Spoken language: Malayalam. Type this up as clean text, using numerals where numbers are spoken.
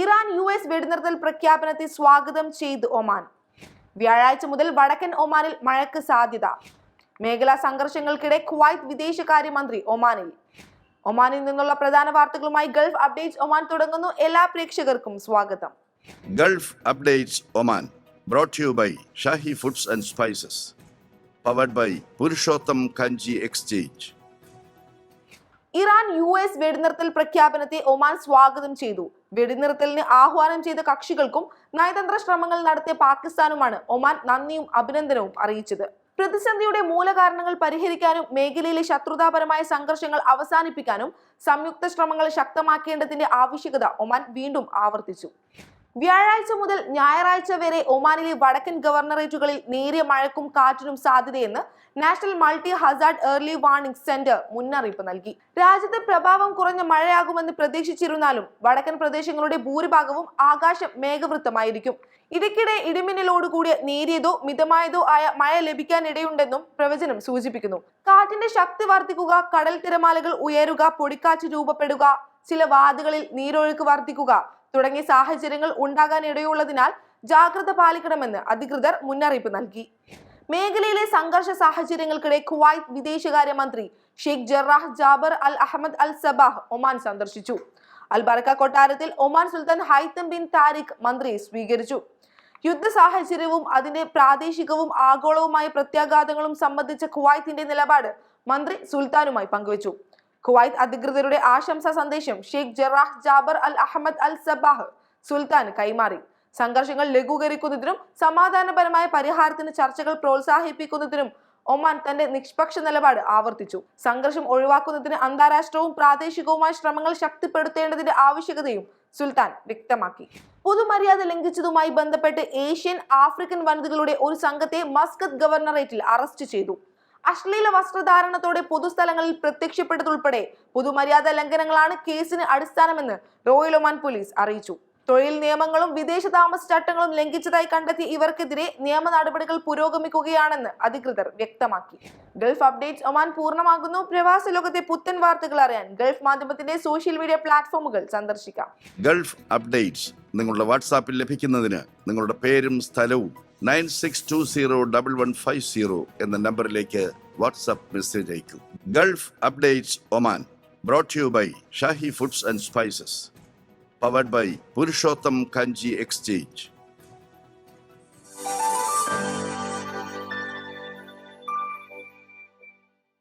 ഇറാൻ US വെടിനിർത്തൽ പ്രഖ്യാപനത്തെ സ്വാഗതം ചെയ്ത് ഒമാൻ. വ്യാഴാഴ്ച മുതൽ വടക്കൻ ഒമാനിൽ മഴയ്ക്ക് സാധ്യത. മേഖലാ സംഘർഷങ്ങൾക്കിടെ കുവൈത്ത് വിദേശകാര്യമന്ത്രി ഒമാനിൽ നിന്നുള്ള പ്രധാന വാർത്തകളുമായി ഗൾഫ് അപ്ഡേറ്റ്സ് ഒമാൻ തുടങ്ങുന്നു. എല്ലാ പ്രേക്ഷകർക്കും സ്വാഗതം. Gulf updates Oman brought to you by Shahi Foods and Spices, powered by Purushottam Kanji Exchange. Iran US വെടിനിർത്തൽ പ്രഖ്യാപനത്തെ ഒമാൻ സ്വാഗതം ചെയ്തു. വെടിനിർത്തലിന് ആഹ്വാനം ചെയ്ത കക്ഷികൾക്കും നയതന്ത്ര ശ്രമങ്ങൾ നടത്തിയ പാകിസ്ഥാനുമാണ് ഒമാൻ നന്ദിയും അഭിനന്ദനവും അറിയിച്ചത്. പ്രതിസന്ധിയുടെ മൂലകാരണങ്ങൾ പരിഹരിക്കാനും മേഖലയിലെ ശത്രുതാപരമായ സംഘർഷങ്ങൾ അവസാനിപ്പിക്കാനും സംയുക്ത ശ്രമങ്ങൾ ശക്തമാക്കേണ്ടതിന്റെ ആവശ്യകത ഒമാൻ വീണ്ടും ആവർത്തിച്ചു. വ്യാഴാഴ്ച മുതൽ ഞായറാഴ്ച വരെ ഒമാനിലെ വടക്കൻ ഗവർണറേറ്റുകളിൽ നേരിയ മഴയ്ക്കും കാറ്റിനും സാധ്യതയെന്ന് national multi Hazard early warning centre മുന്നറിയിപ്പ് നൽകി. രാജ്യത്ത് പ്രഭാവം കുറഞ്ഞ മഴയാകുമെന്ന് പ്രതീക്ഷിച്ചിരുന്നാലും വടക്കൻ പ്രദേശങ്ങളുടെ ഭൂരിഭാഗവും ആകാശം മേഘവൃത്തമായിരിക്കും. ഇടയ്ക്കിടെ ഇടിമിന്നലോടുകൂടിയ നേരിയതോ മിതമായതോ ആയ മഴ ലഭിക്കാനിടയുണ്ടെന്നും പ്രവചനം സൂചിപ്പിക്കുന്നു. കാറ്റിന്റെ ശക്തി വർദ്ധിക്കുക, കടൽ തിരമാലകൾ ഉയരുക, പൊടിക്കാറ്റ് രൂപപ്പെടുക, ചില വാതുകളിൽ നീരൊഴുക്ക് വർദ്ധിക്കുക തുടങ്ങിയ സാഹചര്യങ്ങൾ ഉണ്ടാകാൻ ഇടയുള്ളതിനാൽ ജാഗ്രത പാലിക്കണമെന്ന് അധികൃതർ മുന്നറിയിപ്പ് നൽകി. മേഖലയിലെ സംഘർഷ സാഹചര്യങ്ങൾക്കിടെ കുവൈത്ത് വിദേശകാര്യമന്ത്രി ഷെയ്ഖ് ജറാഹ് ജാബർ അൽ അഹമ്മദ് അൽ സബാഹ് ഒമാൻ സന്ദർശിച്ചു. അൽ ബർക്ക കൊട്ടാരത്തിൽ ഒമാൻ സുൽത്താൻ ഹൈത്തം ബിൻ താരിഖ് മന്ത്രിയെ സ്വീകരിച്ചു. യുദ്ധ സാഹചര്യവും അതിന്റെ പ്രാദേശികവും ആഗോളവുമായ പ്രത്യാഘാതങ്ങളും സംബന്ധിച്ച കുവൈത്തിന്റെ നിലപാട് മന്ത്രി സുൽത്താനുമായി പങ്കുവച്ചു. കുവൈത്ത് അധികൃതരുടെ ആശംസാ സന്ദേശം ഷെയ്ഖ് ജറാഹ് ജാബർ അൽ അഹമ്മദ് അൽ സബാഹ് സുൽത്താന് കൈമാറി. സംഘർഷങ്ങൾ ലഘൂകരിക്കുന്നതിനും സമാധാനപരമായ പരിഹാരത്തിന് ചർച്ചകൾ പ്രോത്സാഹിപ്പിക്കുന്നതിനും ഒമാൻ തന്റെ നിഷ്പക്ഷ നിലപാട് ആവർത്തിച്ചു. സംഘർഷം ഒഴിവാക്കുന്നതിന് അന്താരാഷ്ട്രവും പ്രാദേശികവുമായ ശ്രമങ്ങൾ ശക്തിപ്പെടുത്തേണ്ടതിന്റെ ആവശ്യകതയും സുൽത്താൻ വ്യക്തമാക്കി. പൊതുമര്യാദ ലംഘിച്ചതുമായി ബന്ധപ്പെട്ട് ഏഷ്യൻ ആഫ്രിക്കൻ വനിതകളുടെ ഒരു സംഘത്തെ മസ്കത്ത് ഗവർണറേറ്റിൽ അറസ്റ്റ് ചെയ്തു. അശ്ലീല വസ്ത്രധാരണത്തോടെ പൊതുസ്ഥലങ്ങളിൽ പ്രത്യക്ഷപ്പെട്ടതുൾപ്പെടെ പൊതുമര്യാദ ലംഘനങ്ങളാണ് കേസിന് അടിസ്ഥാനമെന്ന് റോയൽ ഒമാൻ പോലീസ് അറിയിച്ചു. തൊഴിൽ നിയമങ്ങളും വിദേശ താമസ ചട്ടങ്ങളും ലംഘിച്ചതായി കണ്ടെത്തിയ ഇവർക്കെതിരെ നിയമ നടപടികൾ പുരോഗമിക്കുകയാണെന്ന് അധികൃതർ വ്യക്തമാക്കി. ഗൾഫ് അപ്ഡേറ്റ്സ് ഒമാൻ പൂർണ്ണമാകുന്നു. പ്രവാസ ലോകത്തെ പുത്തൻ വാർത്തകൾ അറിയാൻ ഗൾഫ് മാധ്യമത്തിന്റെ സോഷ്യൽ മീഡിയ പ്ലാറ്റ്ഫോമുകൾ സന്ദർശിക്കാം. ഗൾഫ് അപ്ഡേറ്റ്സ് നിങ്ങളുടെ വാട്സാപ്പിൽ ലഭിക്കുന്നതിന് നിങ്ങളുടെ പേരും സ്ഥലവും 96201150 എന്ന നമ്പറിലേക്ക് വാട്സാപ്പ് മെസ്സേജ് അയക്കൂ. Gulf updates Oman brought to you by Shahi Foods and Spices, powered by Purushottam Kanji Exchange.